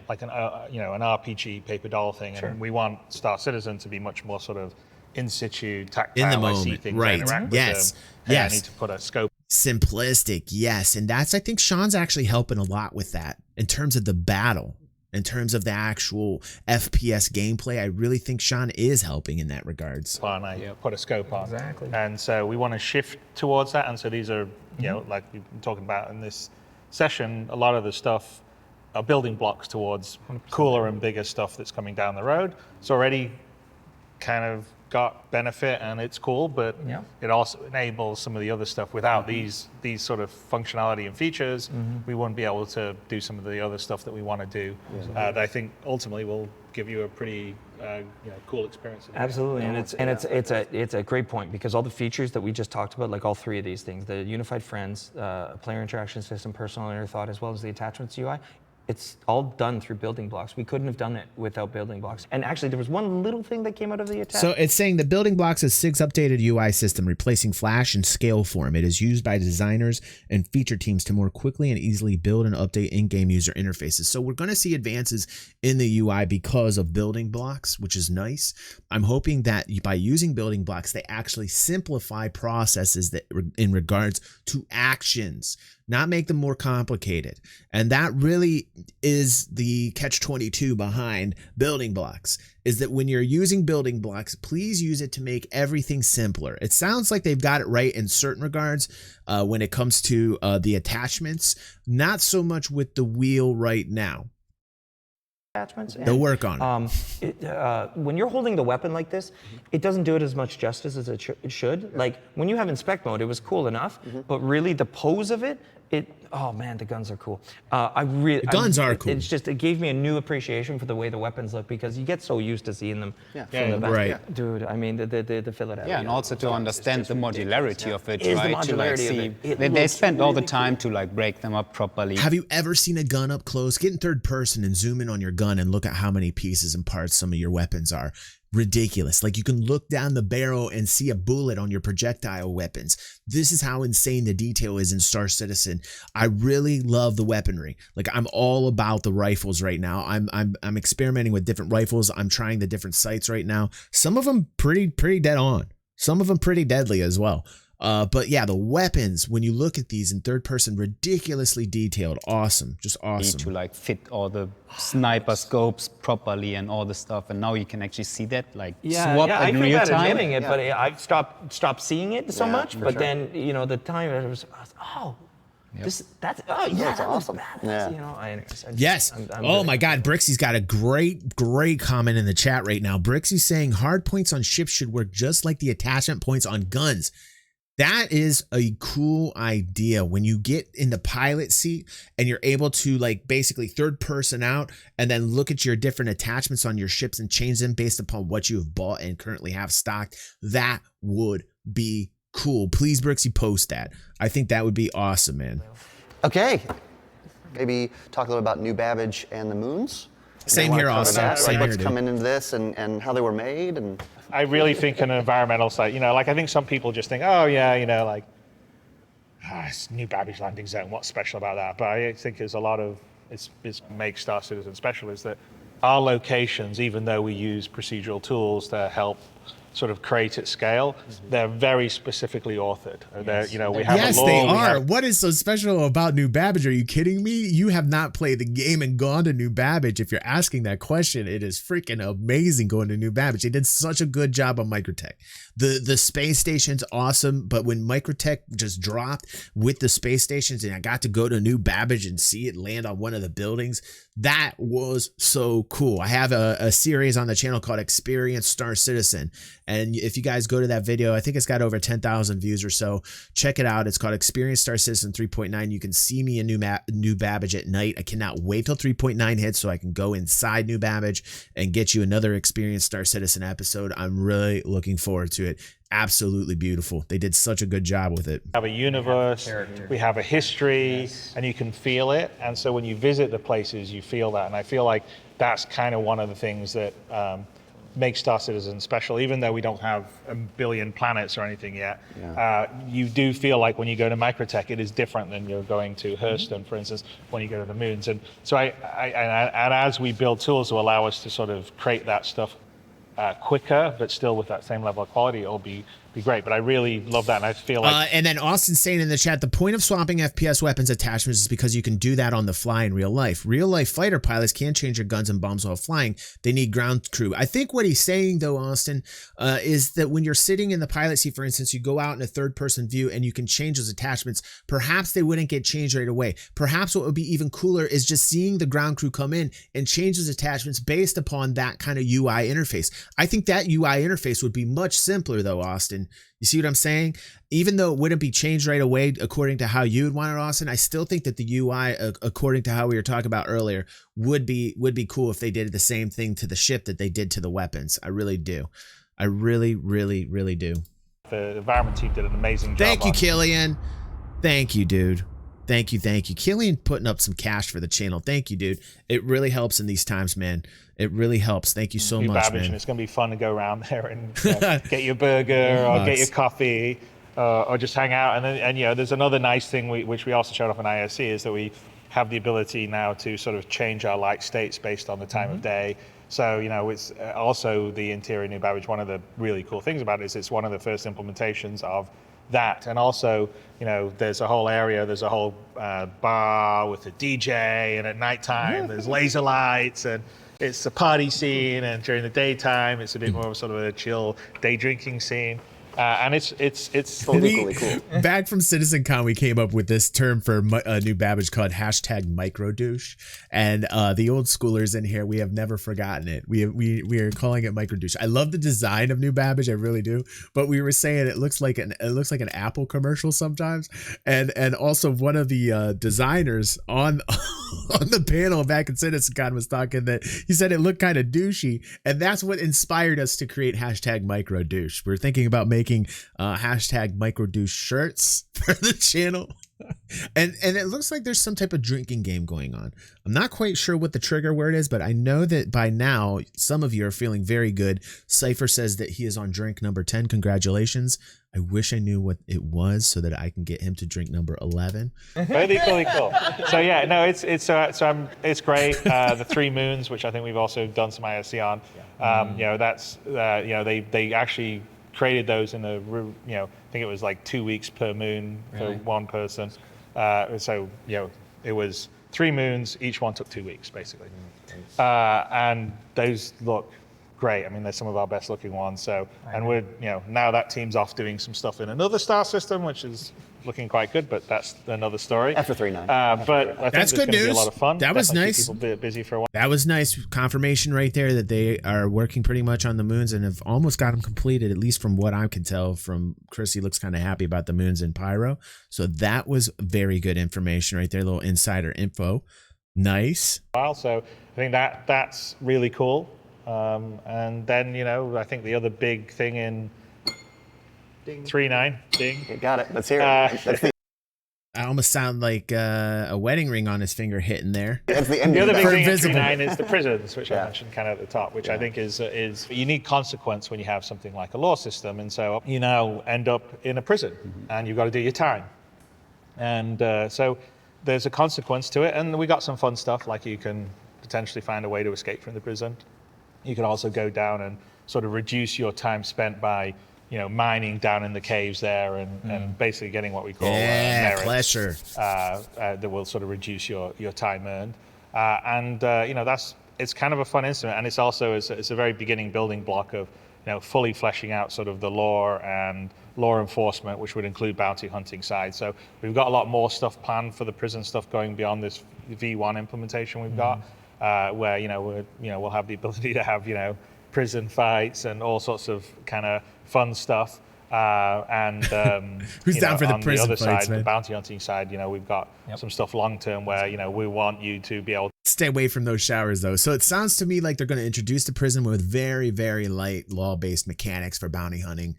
like an RPG paper doll thing, and we want Star Citizen to be much more sort of in situ, tactile. In the I see moment, things, right? interact with Yes, them. Hey, yes. I need to put a scope. Simplistic, yes. And I think Sean's actually helping a lot with that in terms of the battle, in terms of the actual FPS gameplay. I really think Sean is helping in that regards. I put a scope on. Exactly. And so we want to shift towards that. And so these are, you know, like we've been talking about in this session, a lot of the stuff are building blocks towards 100%. Cooler and bigger stuff that's coming down the road. It's already kind of got benefit and it's cool, but it also enables some of the other stuff. Without these sort of functionality and features, we wouldn't be able to do some of the other stuff that we want to do. That I think ultimately will give you a pretty cool experience. Absolutely, and it's a great point because all the features that we just talked about, like all three of these things, the unified friends, player interaction system, personal inner thought, as well as the attachments UI, it's all done through building blocks. We couldn't have done it without building blocks. And actually, there was one little thing that came out of the attach. So it's saying the building blocks is SIG's updated UI system, replacing Flash and scale form. It is used by designers and feature teams to more quickly and easily build and update in-game user interfaces. So we're going to see advances in the UI because of building blocks, which is nice. I'm hoping that by using building blocks, they actually simplify processes that in regards to actions, not make them more complicated. And that really is the catch-22 behind building blocks, is that when you're using building blocks, please use it to make everything simpler. It sounds like they've got it right in certain regards when it comes to the attachments, not so much with the wheel right now. Attachments. They'll work on it. When you're holding the weapon like this, it doesn't do it as much justice as it should. Like when you have inspect mode, it was cool enough, but really the pose of it, oh man, the guns are cool. The guns are cool. It's just, it gave me a new appreciation for the way the weapons look because you get so used to seeing them from the back. Right. Dude, I mean, the Philadelphia. Yeah, and also to understand the modularity of it, Is the right? To like modularity see, of it. they spent all the time to like break them up properly. Have you ever seen a gun up close? Get in third person and zoom in on your gun and look at how many pieces and parts some of your weapons are. Ridiculous. Like you can look down the barrel and see a bullet on your projectile weapons. This is how insane the detail is in Star Citizen. I really love the weaponry. Like I'm all about the rifles right now. I'm experimenting with different rifles. I'm trying the different sights right now. Some of them pretty dead on. Some of them pretty deadly as well. But yeah, the weapons, when you look at these in third person, ridiculously detailed. Awesome. Just awesome. To like fit all the sniper scopes properly and all the stuff, and now you can actually see that like swap in real time. I feel bad admitting it, but I've stopped seeing it so much. But then the time it was that's awesome. Yes. My God, Brixie's got a great comment in the chat right now. Brixie's saying hard points on ships should work just like the attachment points on guns. That is a cool idea when you get in the pilot seat and you're able to like basically third person out and then look at your different attachments on your ships and change them based upon what you have bought and currently have stocked. That would be cool. Please, Brixie, post that. I think that would be awesome, man. Okay. Maybe talk a little about New Babbage and the Moons. Same here, Austin. Same what's here, coming into this and how they were made and. I really think an environmental site, like I think some people just think, oh yeah, it's New Babbage Landing Zone, what's special about that? But I think there's a lot of, it's makes Star Citizen special is that our locations, even though we use procedural tools to help sort of create at scale, they're very specifically authored. We have Yes, a law. they are. What is so special about New Babbage? Are you kidding me? You have not played the game and gone to New Babbage. If you're asking that question, it is freaking amazing going to New Babbage. They did such a good job on Microtech. The space station's awesome, but when Microtech just dropped with the space stations and I got to go to New Babbage and see it land on one of the buildings, that was so cool. I have a series on the channel called Experience Star Citizen. And if you guys go to that video, I think it's got over 10,000 views or so. Check it out. It's called Experience Star Citizen 3.9. You can see me in New Babbage at night. I cannot wait till 3.9 hits so I can go inside New Babbage and get you another Experience Star Citizen episode. I'm really looking forward to it. Absolutely beautiful. They did such a good job with it. We have a universe, we have a history, and you can feel it. And so when you visit the places, you feel that. And I feel like that's kind of one of the things that makes Star Citizen special. Even though we don't have a billion planets or anything yet, you do feel like when you go to Microtech, it is different than you're going to Hurston, for instance, when you go to the moons. And so and as we build tools to allow us to sort of create that stuff quicker, but still with that same level of quality, it'll be great. But I really love that, and I feel like... and then Austin's saying in the chat, the point of swapping FPS weapons attachments is because you can do that on the fly in real life. Real life fighter pilots can't change their guns and bombs while flying. They need ground crew. I think what he's saying, though, Austin, is that when you're sitting in the pilot seat, for instance, you go out in a third-person view and you can change those attachments. Perhaps they wouldn't get changed right away. Perhaps what would be even cooler is just seeing the ground crew come in and change those attachments based upon that kind of UI interface. I think that UI interface would be much simpler, though, Austin. You see what I'm saying? Even though it wouldn't be changed right away according to how you would want it, Austin, I still think that the UI, according to how we were talking about earlier, would be cool if they did the same thing to the ship that they did to the weapons. I really do. I really, really, really do. The environment team did an amazing job. Thank you, Killian. Thank you, dude. Thank you. Killian putting up some cash for the channel. Thank you, dude. It really helps in these times, man. It really helps. Thank you so much, man. And it's going to be fun to go around there and get your burger or get your coffee or just hang out. And there's another nice thing which we also showed off in ISC is that we have the ability now to sort of change our light states based on the time of day. So, it's also the interior New Babbage. One of the really cool things about it is it's one of the first implementations of that. And also, there's a whole area, there's a whole bar with a DJ, and at nighttime there's laser lights, and it's a party scene, and during the daytime it's a bit more of sort of a chill day drinking scene. And it's really cool. Back from CitizenCon, we came up with this term for New Babbage called #microdouche, and the old schoolers in here, we have never forgotten it. We are calling it microdouche. I love the design of New Babbage, I really do. But we were saying it looks like an Apple commercial sometimes, and also one of the designers on the panel back in CitizenCon was talking that he said it looked kind of douchey, and that's what inspired us to create #microdouche. We're thinking about making #microdouche shirts for the channel. And it looks like there's some type of drinking game going on. I'm not quite sure what the trigger word is, but I know that by now some of you are feeling very good. Cypher says that he is on drink number 10. Congratulations. I wish I knew what it was so that I can get him to drink number 11. Really cool. So yeah, no, it's great. The 3 moons, which I think we've also done some ISC on. That's they actually created those in I think it was like 2 weeks per moon for one person. So it was 3 moons, each one took 2 weeks basically. And those look great. I mean, they're some of our best looking ones. So, and we're, now that team's off doing some stuff in another star system, which is looking quite good, but that's another story. After 3.9. But I think that's good news. Be a lot of fun. That was nice. People busy for a while. That was nice confirmation right there that they are working pretty much on the moons and have almost got them completed, at least from what I can tell from Chris. He looks kind of happy about the moons in Pyro. So that was very good information right there, a little insider info. Nice. So I think that's really cool. And then, I think the other big thing in 3.9, ding. You got it. Let's hear it. I almost sound like a wedding ring on his finger hitting there. That's the end. The other big thing in Invisible. 3.9 is the prisons, which I mentioned kind of at the top, which I think is a unique consequence when you have something like a law system. And so you now end up in a prison and you've got to do your time. And so there's a consequence to it. And we got some fun stuff, like you can potentially find a way to escape from the prison. You can also go down and sort of reduce your time spent by mining down in the caves there and basically getting what we call merits, pleasure. That will sort of reduce your time earned. It's kind of a fun instrument, and it's also it's a very beginning building block of fully fleshing out sort of the lore and law enforcement, which would include bounty hunting side. So we've got a lot more stuff planned for the prison stuff going beyond this V1 implementation we've got, where we'll have the ability to have prison fights and all sorts of kind of fun stuff. Who's down for the prison other fights, side, man? the bounty hunting side, we've got some stuff long term where we want you to be able to stay away from those showers, though. So it sounds to me like they're going to introduce the prison with very, very light law-based mechanics for bounty hunting.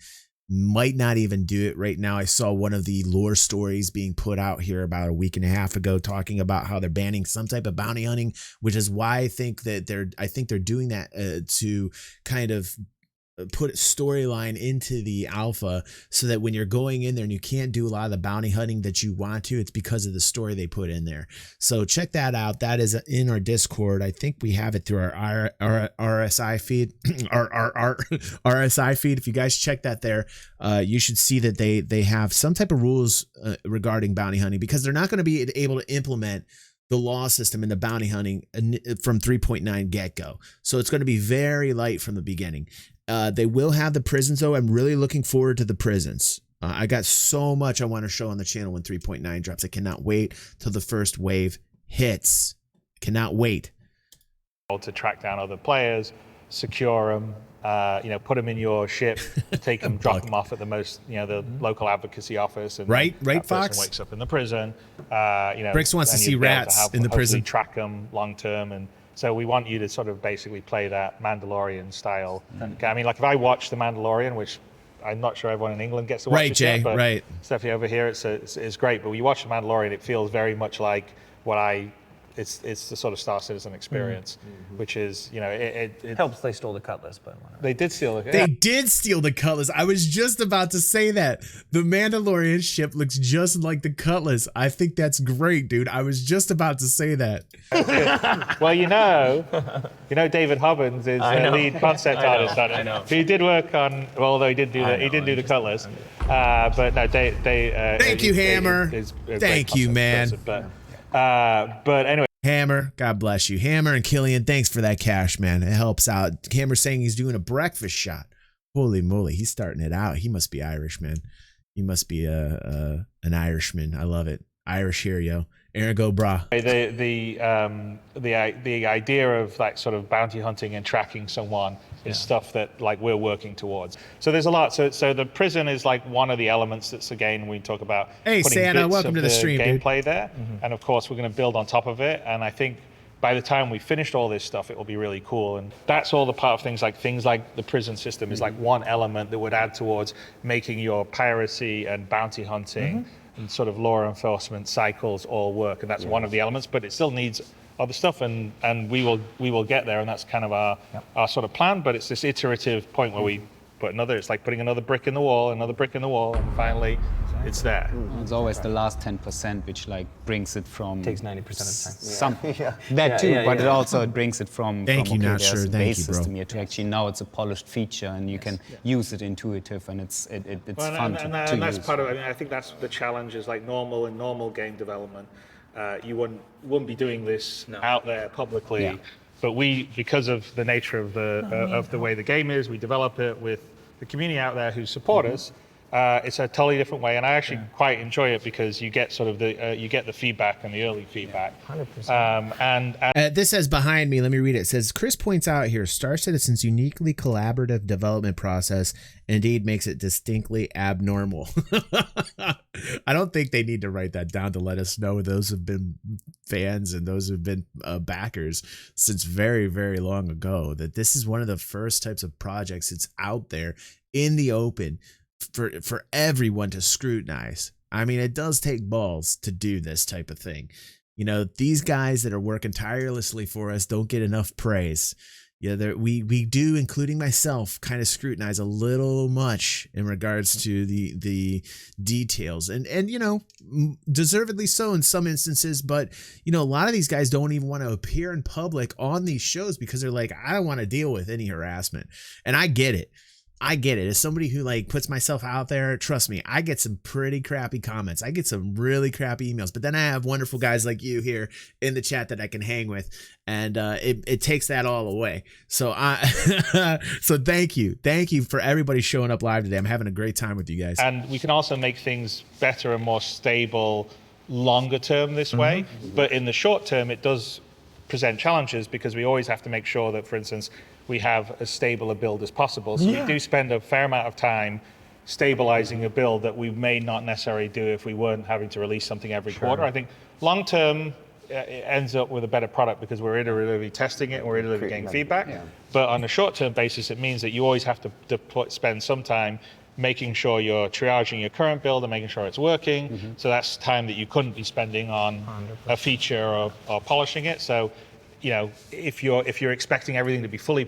Might not even do it right now. I saw one of the lore stories being put out here about a week and a half ago talking about how they're banning some type of bounty hunting, which is why I think they're doing that to kind of put a storyline into the alpha so that when you're going in there and you can't do a lot of the bounty hunting that you want to, it's because of the story they put in there. So check that out. That is in our Discord. I think we have it through our RSI feed, our RSI feed. If you guys check that there, you should see that they have some type of rules regarding bounty hunting, because they're not going to be able to implement the law system in the bounty hunting from 3.9 get-go. So it's going to be very light from the beginning. They will have the prisons, though. I'm really looking forward to the prisons. I got so much I want to show on the channel when 3.9 drops. I cannot wait till the first wave hits. Cannot wait. To track down other players, secure them, put them in your ship, take them, drop them off at the the local advocacy office, and right, that Fox person wakes up in the prison. Bricks wants to see rats in the prison. Track them long term, and so we want you to sort of basically play that Mandalorian style. I mean, like if I watch The Mandalorian, which I'm not sure everyone in England gets to watch it Jay, yet, but right. Stephanie over here, it's great. But when you watch The Mandalorian, it feels very much like it's the sort of Star Citizen experience, which is, it helps they stole the cutlass, but whatever. They did steal it. They did steal the cutlass. I was just about to say that. The Mandalorian ship looks just like the cutlass. I think that's great, dude. I was just about to say that. Well, David Hobbins is lead concept artist on it. I know. He did work on, although he did do the cutlass. But no, thank you, Hammer. Thank you, man. But anyway. Hammer, God bless you. Hammer and Killian, thanks for that cash, man. It helps out. Hammer's saying he's doing a breakfast shot. Holy moly, he's starting it out. He must be Irish, man. He must be an Irishman. I love it. Irish here, yo. Aaron, go, brah. The idea of like sort of bounty hunting and tracking someone is stuff that like we're working towards. So there's a lot. So the prison is like one of the elements that's, again, we talk about. Hey, Santa, welcome to the stream, gameplay dude. there. And of course we're going to build on top of it. And I think by the time we finished all this stuff, it will be really cool. And that's all the part of things like the prison system is like one element that would add towards making your piracy and bounty hunting and sort of law enforcement cycles all work. And that's one of the elements, but it still needs other stuff, and we will get there, and that's kind of our sort of plan. But it's this iterative point where we put it's like putting another brick in the wall, and finally it's there. It's always the last 10% which like brings it from Takes 90% of the time. That too, but it also brings it from Thank you, not sure. there's a Thank base you, bro. system here to actually now it's a polished feature and you can use it intuitive, and it's fun to that's use. part of it. I mean, I think that's the challenge is like normal game development. You wouldn't be doing this out there publicly. Yeah. But we, because of the nature of the way the game is, we develop it with the community out there who support us. It's a totally different way, and I actually quite enjoy it because you get sort of the feedback and the early feedback. 100%. This says behind me, let me read it. It says, Chris points out here, Star Citizen's uniquely collaborative development process indeed makes it distinctly abnormal. I don't think they need to write that down to let us know those have been fans and those have been backers since very, very long ago, that this is one of the first types of projects that's out there in the open for everyone to scrutinize. I mean, it does take balls to do this type of thing. These guys that are working tirelessly for us don't get enough praise. we do, including myself, kind of scrutinize a little much in regards to the details, and deservedly so in some instances. But a lot of these guys don't even want to appear in public on these shows because they're like, I don't want to deal with any harassment, and I get it. As somebody who puts myself out there, trust me, I get some pretty crappy comments. I get some really crappy emails, but then I have wonderful guys like you here in the chat that I can hang with, and it takes that all away. So so thank you for everybody showing up live today. I'm having a great time with you guys. And we can also make things better and more stable longer term this way, but in the short term it does present challenges because we always have to make sure that, for instance, we have as stable a build as possible. So we do spend a fair amount of time stabilizing a build that we may not necessarily do if we weren't having to release something every quarter. I think long term it ends up with a better product because we're iteratively testing it and we're iteratively getting feedback. But on a short term basis, it means that you always have to spend some time making sure you're triaging your current build and making sure it's working. So that's time that you couldn't be spending on 100%. A feature or polishing it. So if you're expecting everything to be fully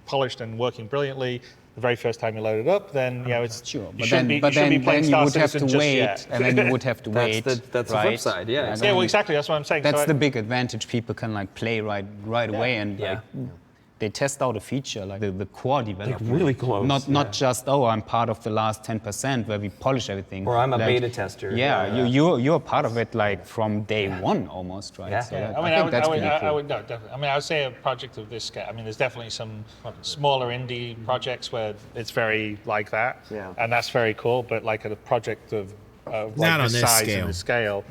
polished and working brilliantly the very first time you load it up, then it's sure. You shouldn't be playing Star Citizen just yet. And then you would have to wait. That's the flip side, yeah. Yeah, well, exactly. That's what I'm saying. That's the big advantage. People can play right away and they test out a feature, the core development. Really close. Not just, I'm part of the last 10% where we polish everything. Or I'm a beta tester. Yeah, you're part of it from day one almost, right? Yeah. So I would definitely. I would say a project of this scale. There's definitely some smaller indie projects where it's very like that, and that's very cool. But a project of not on this this size scale. and the scale,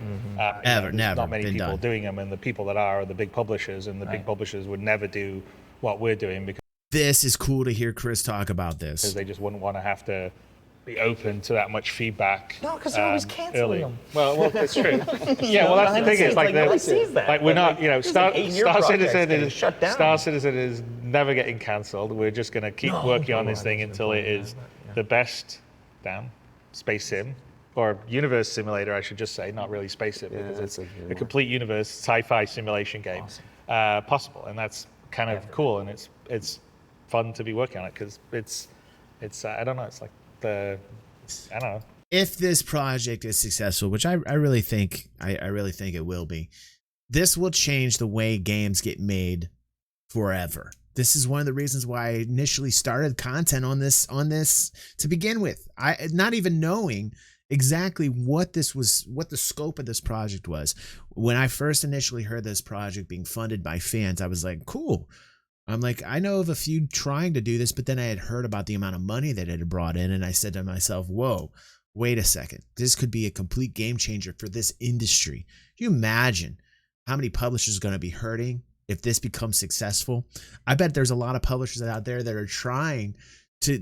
Never not many been people done. doing them, and the people that are the big publishers, and the big publishers would never do what we're doing because This is cool to hear Chris talk about this. they just wouldn't want to have to be open to that much feedback. No, because they're always canceling early. them. Well, that's true. Yeah, well, that's the thing is nobody sees that. we're not, Star 8-year projects Citizen getting is shut down. Star Citizen is never getting cancelled. We're just going to keep working on this thing until it is the best space sim or universe simulator, I should just say, not really space sim, because it's a complete universe sci-fi simulation game possible, and that's kind of cool, and it's fun to be working on it because it's I don't know, it's I don't know. If this project is successful, which I really think it will be, this will change the way games get made forever. This is one of the reasons why I initially started content on this to begin with. I not even knowing exactly what the scope of this project was. When I first initially heard this project being funded by fans, I was like, cool. I'm like, I know of a few trying to do this, but then I had heard about the amount of money that it had brought in, and I said to myself, whoa, wait a second. This could be a complete game changer for this industry. Can you imagine how many publishers are going to be hurting if this becomes successful? I bet there's a lot of publishers out there that are trying to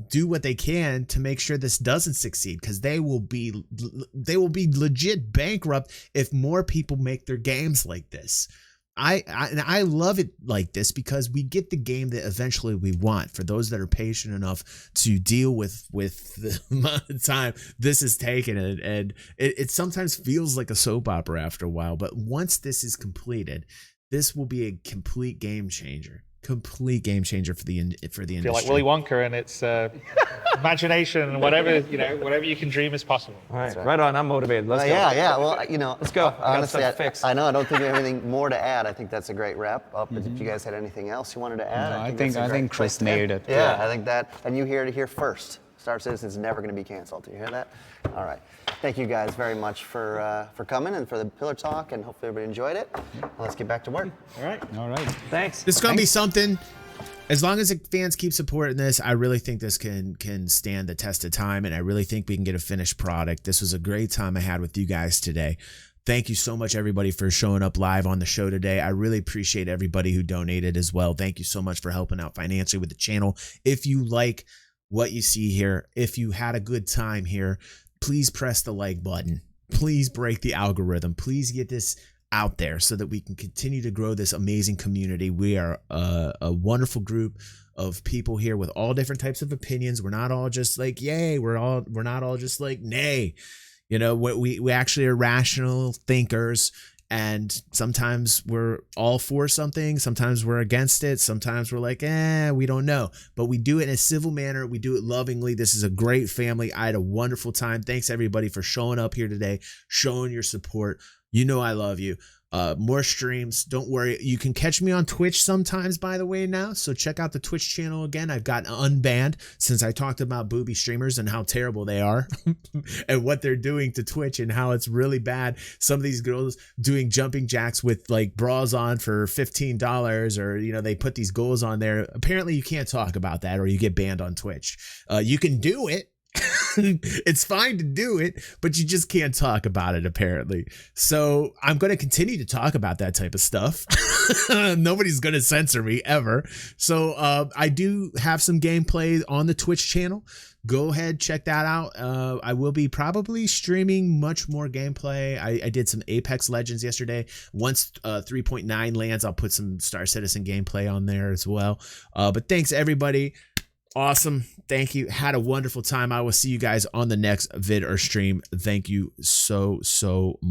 do what they can to make sure this doesn't succeed, because they will be legit bankrupt if more people make their games like this. I love it like this because we get the game that eventually we want for those that are patient enough to deal with the amount of time this is taking, and it sometimes feels like a soap opera after a while, but once this is completed, this will be a complete game changer for the industry. Feel like Willy Wonka, and it's imagination and whatever you can dream is possible. All right, right on. I'm motivated. Let's go. Yeah. Well, let's go. Honestly, I I know I don't think we have anything more to add. I think that's a great wrap up. If you guys had anything else you wanted to add, I think Chris nailed it. Yeah, I think that, and you hear it here first. Star Citizen's never going to be canceled. Do you hear that? All right. Thank you guys very much for coming and for the Pillar Talk, and hopefully everybody enjoyed it. Let's get back to work. All right. Thanks. This is going to be something. As long as the fans keep supporting this, I really think this can stand the test of time, and I really think we can get a finished product. This was a great time I had with you guys today. Thank you so much, everybody, for showing up live on the show today. I really appreciate everybody who donated as well. Thank you so much for helping out financially with the channel. If you like what you see here, if you had a good time here, please press the like button. Please break the algorithm. Please get this out there so that we can continue to grow this amazing community. We are a wonderful group of people here with all different types of opinions. We're not all just like yay. We're not all just like nay. We actually are rational thinkers, And sometimes we're all for something, sometimes we're against it, sometimes we're like, we don't know. But we do it in a civil manner. We do it lovingly. This is a great family. I had a wonderful time. Thanks everybody for showing up here today, showing your support. You know I love you. More streams. Don't worry. You can catch me on Twitch sometimes, by the way, now. So check out the Twitch channel again. I've gotten unbanned since I talked about booby streamers and how terrible they are and what they're doing to Twitch and how it's really bad. Some of these girls doing jumping jacks with like bras on for $15 or, you know, they put these goals on there. Apparently you can't talk about that or you get banned on Twitch. You can do it. It's fine to do it, but you just can't talk about it apparently. So I'm going to continue to talk about that type of stuff. Nobody's going to censor me ever. So I do have some gameplay on the Twitch channel. Go ahead, check that out. I will be probably streaming much more gameplay. I did some Apex Legends yesterday. Once 3.9 lands, I'll put some Star Citizen gameplay on there as well. But thanks everybody. Awesome. Thank you. Had a wonderful time. I will see you guys on the next vid or stream. Thank you so much.